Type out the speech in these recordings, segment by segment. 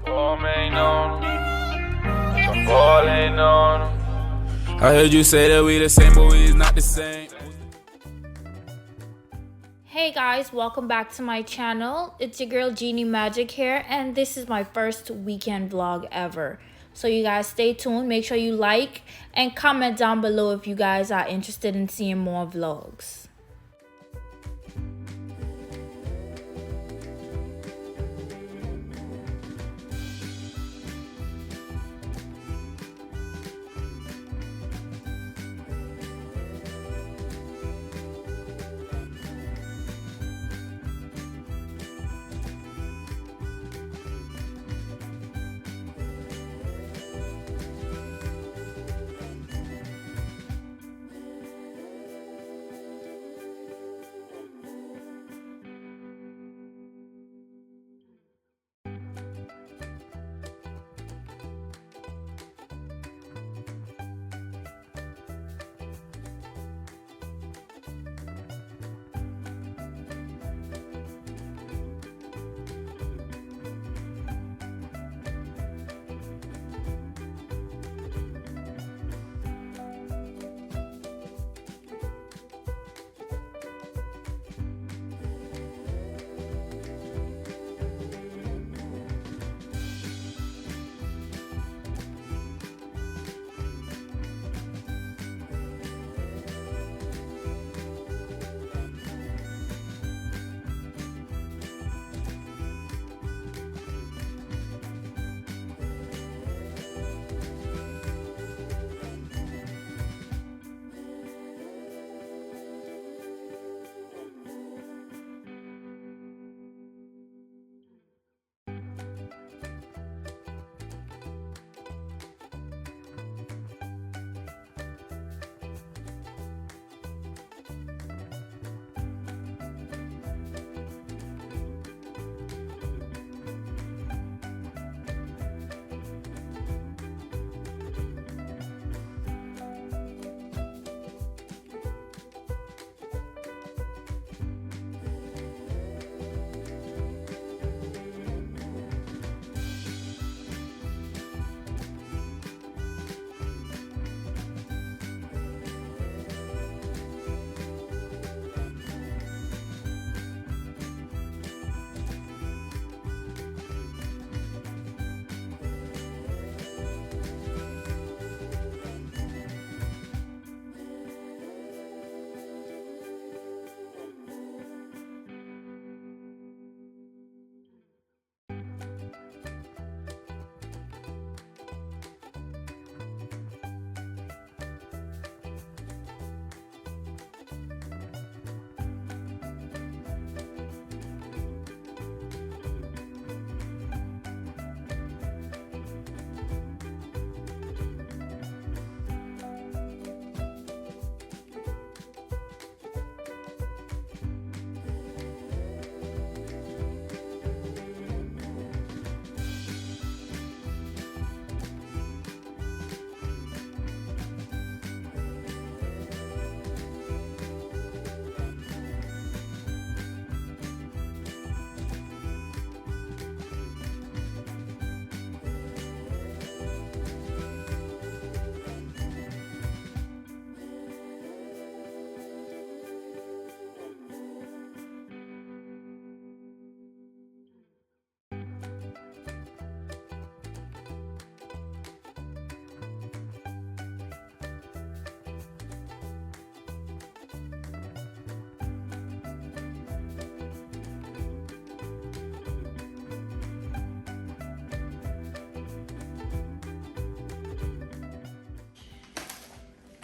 BABYBALMAINN on 'em. I'm falling on 'em. I heard you say that we the same, but we is not the same. Hey guys, welcome back to my channel. It's your girl Genie Magic here, and this is my first weekend vlog ever. So you guys stay tuned. Make sure you like and comment down below if you guys are interested in seeing more vlogs.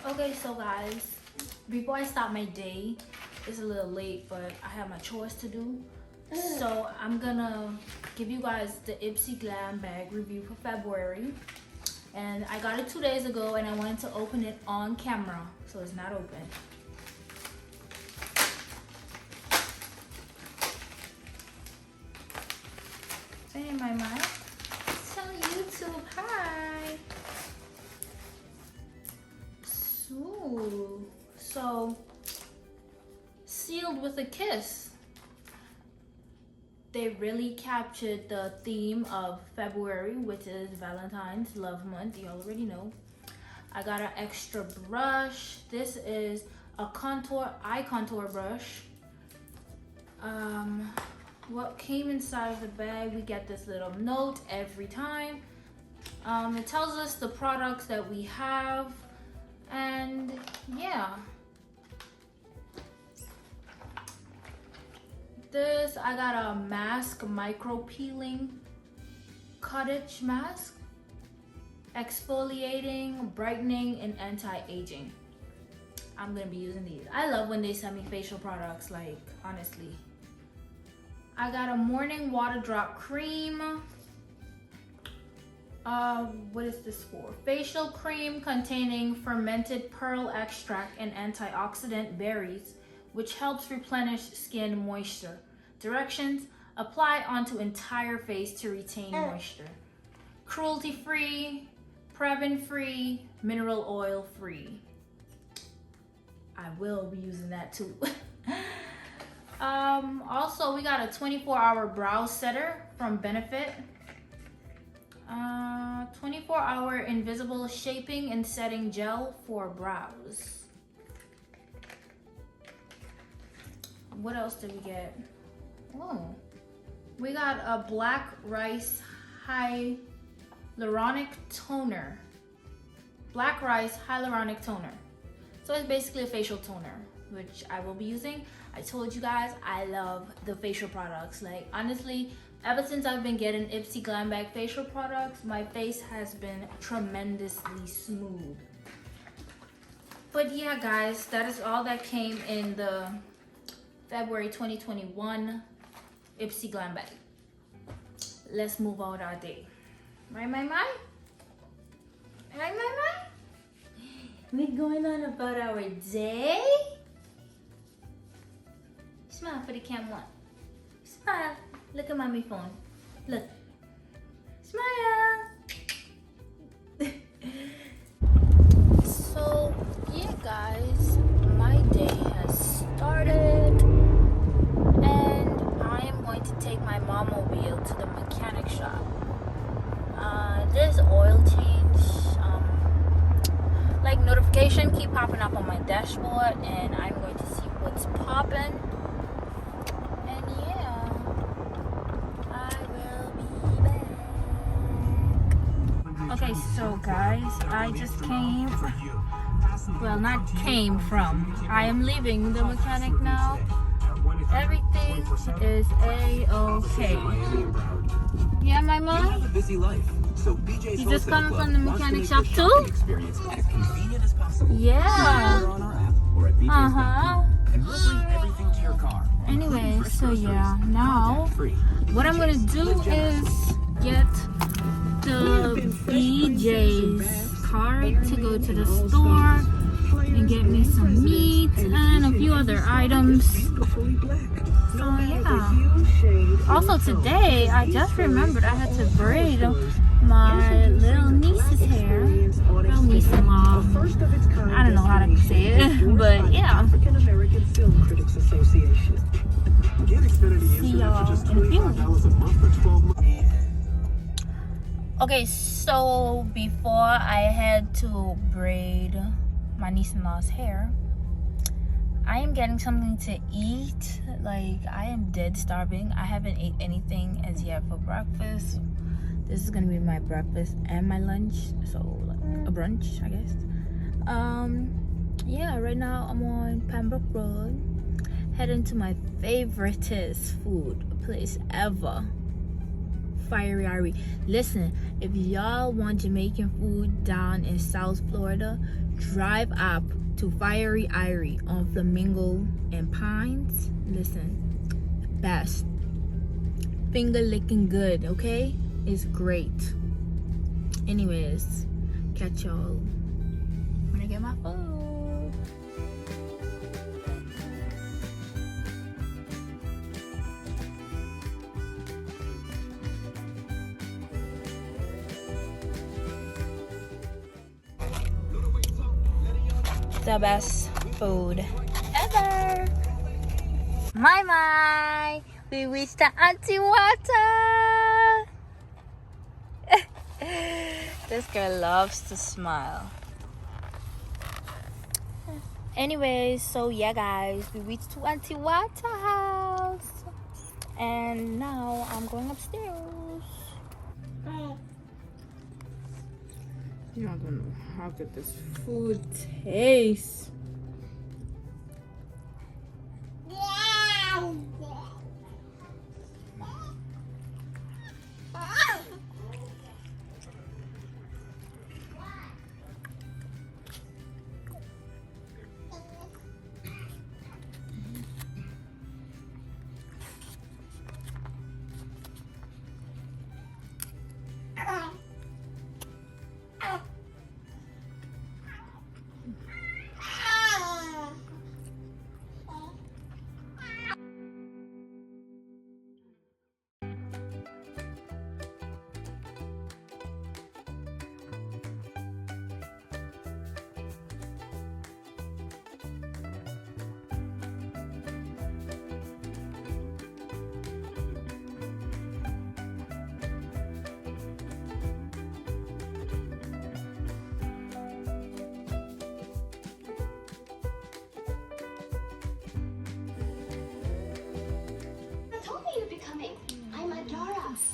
Okay, so guys, before I start my day, it's a little late, but I have my chores to do. So I'm gonna give you guys the Ipsy Glam bag review for February. And I got it 2 days ago and I wanted to open it on camera, so it's not open. Say my mind. Tell YouTube hi. So sealed with a kiss. they really captured the theme of February, which is Valentine's Love Month. You already know. I got an extra brush. This is a eye contour brush. What came inside of the bag, we get this little note every time. It tells us the products that we have, and yeah. This, I got a mask, micro peeling cottage mask, exfoliating, brightening, and anti-aging. I'm gonna be using these. I love when they send me facial products, like, honestly. I got a morning water drop cream. What is this for? Facial cream containing fermented pearl extract and antioxidant berries, which helps replenish skin moisture. Directions: apply onto entire face to retain moisture. Cruelty-free, paraben-free, mineral oil-free. I will be using that too. Also, we got a 24-hour brow setter from Benefit. 24-hour invisible shaping and setting gel for brows. What else did we get? Oh, we got a black rice hyaluronic toner. Black rice hyaluronic toner. So it's basically a facial toner, which I will be using. I told you guys I love the facial products. Like, honestly, ever since I've been getting Ipsy Glam Bag facial products, my face has been tremendously smooth. But yeah, guys, that is all that came in the February 2021 Ipsy Glam Bag. Let's move on our day. Right, my mind? Right, my mind? We're going on about our day. Smile for the camera. Smile. Look at mommy phone. Look. Smile. So, yeah, guys, my day has started, and I am going to take my mom-mobile to the mechanic shop. There's oil change. Like, notification keep popping up on my dashboard, and I'm going to see what's popping. And yeah, I will be back. Okay, so guys, I just came. Well, not came from. I am leaving the mechanic now. Everything is a-okay. Yeah, my mom? You have a busy life, so BJ's You just coming from the mechanic wants shop to make too? the experience as convenient as possible. Yeah. Order on our app or at Uh-huh. BJ's.com, and we'll bring everything to your car. Anyway, so yeah, now what I'm gonna do is get the BJ's card to go to the store and get me some meat and a few other items. So yeah. Also today, I just remembered I had to braid my little niece's hair. Little niece-in-law. I don't know how to say it, but yeah. See y'all in a few. Okay, so before I had to braid my niece-in-law's hair, I am getting something to eat. Like, I am dead starving. I haven't ate anything as yet for breakfast. This is gonna be my breakfast and my lunch, so like a brunch, I guess. Yeah, right now I'm on Pembroke Road, heading to my favoriteest food place ever, Fiery Irie. Listen, if y'all want Jamaican food down in South Florida, drive up to Fiery Irie on Flamingo and Pines. Listen, best. Finger licking good, okay? It's great. Anyways, catch y'all when I get my food. The best food ever. My. We reached the Auntie Water. This girl loves to smile. Anyways, so yeah guys, we reached to Auntie Water house. And now I'm going upstairs. Y'all don't know how good this food tastes.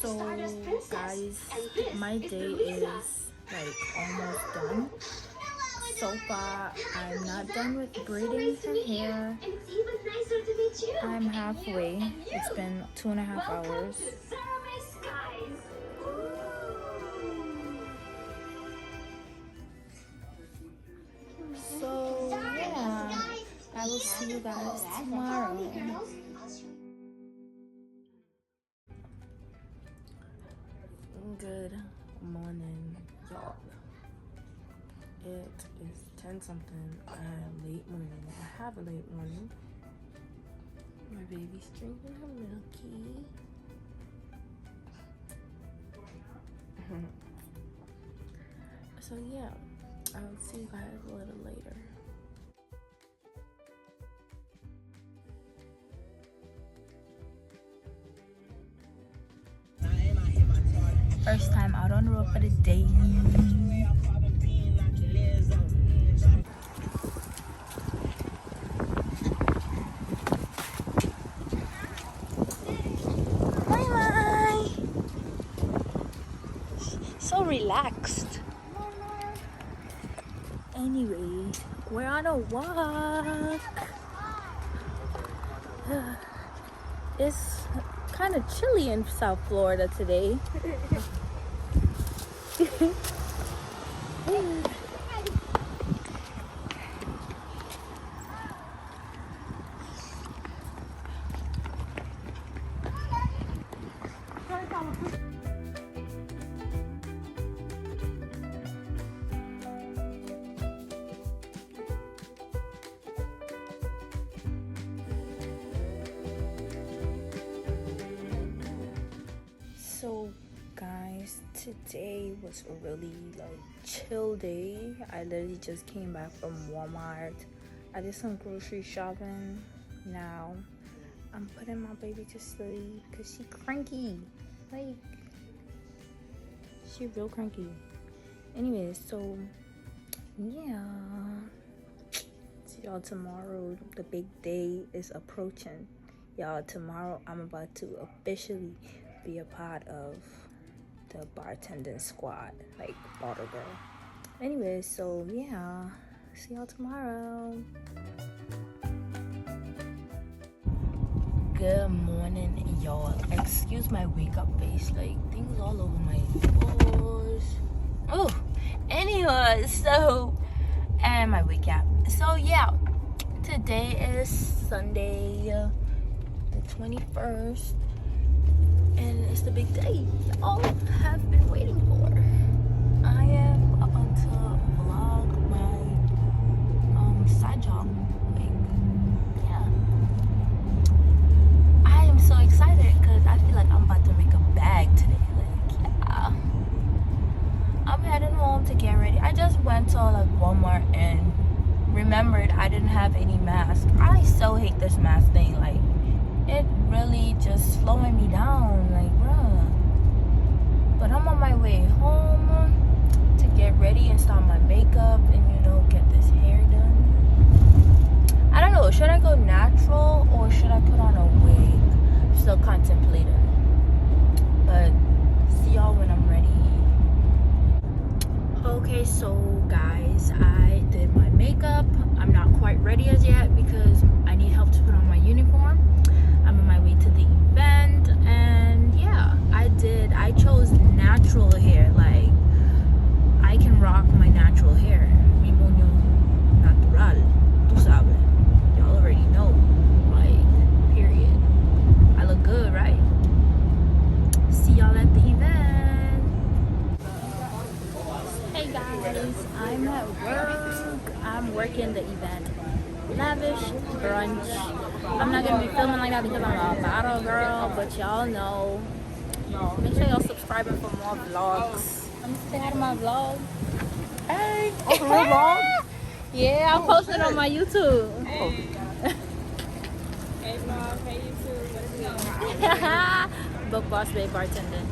So guys, my day is like almost done. So far, I'm not done with braiding her hair. I'm halfway. It's been 2.5 hours. So yeah, I will see you guys tomorrow. Good morning, y'all. It is 10 something. I have a late morning. My baby's drinking her milky. So yeah, I'll see you guys a little later. First time out on the road for the day. Bye. So relaxed. Anyway, we're on a walk. It's kind of chilly in South Florida today. So guys, today was a really chill day. I literally just came back from Walmart. I did some grocery shopping. Now I'm putting my baby to sleep because she cranky. Like, she real cranky. Anyways, so yeah, see y'all tomorrow. The big day is approaching. Y'all, tomorrow I'm about to officially be a part of the bartending squad, like bottle girl. Anyways, so yeah, see y'all tomorrow. Good morning, y'all. Excuse my wake up face, like things all over my doors. Oh, anyway, so and my wake up. So yeah, today is Sunday, the 21st. And it's the big day y'all have been waiting for. I am about to vlog my side job. Like, yeah. I am so excited because I feel like I'm about to make a bag today. Like, yeah. I'm heading home to get ready. I just went to Walmart and remembered I didn't have any mask. I so hate this mask thing. Like, it really just slowing me down, like, bruh. But I'm on my way home to get ready and start my makeup and, you know, get this hair done. I don't know, should I go natural or should I put on a wig? Still contemplating. But see y'all when I'm ready. Okay, so guys, I did my makeup. I'm not quite ready as yet because I need help to put on my uniform. I'm on my way to the event, and yeah, I chose natural hair. Like, I can rock my natural hair. Mi moño natural. Tú sabes. Y'all already know. Like, period. I look good, right? See y'all at the event. Hey guys, I'm at work. I'm working the event. Lavish brunch. I'm not gonna be filming like that because I'm a bottle girl, but y'all know. Make sure y'all subscribing for more vlogs. I'm gonna say hi to my vlog. Hey. Oh, real vlog? Yeah, I'll post it on my YouTube. Hey. Hey vlog, hey YouTube. Book Boss Babe Bartender.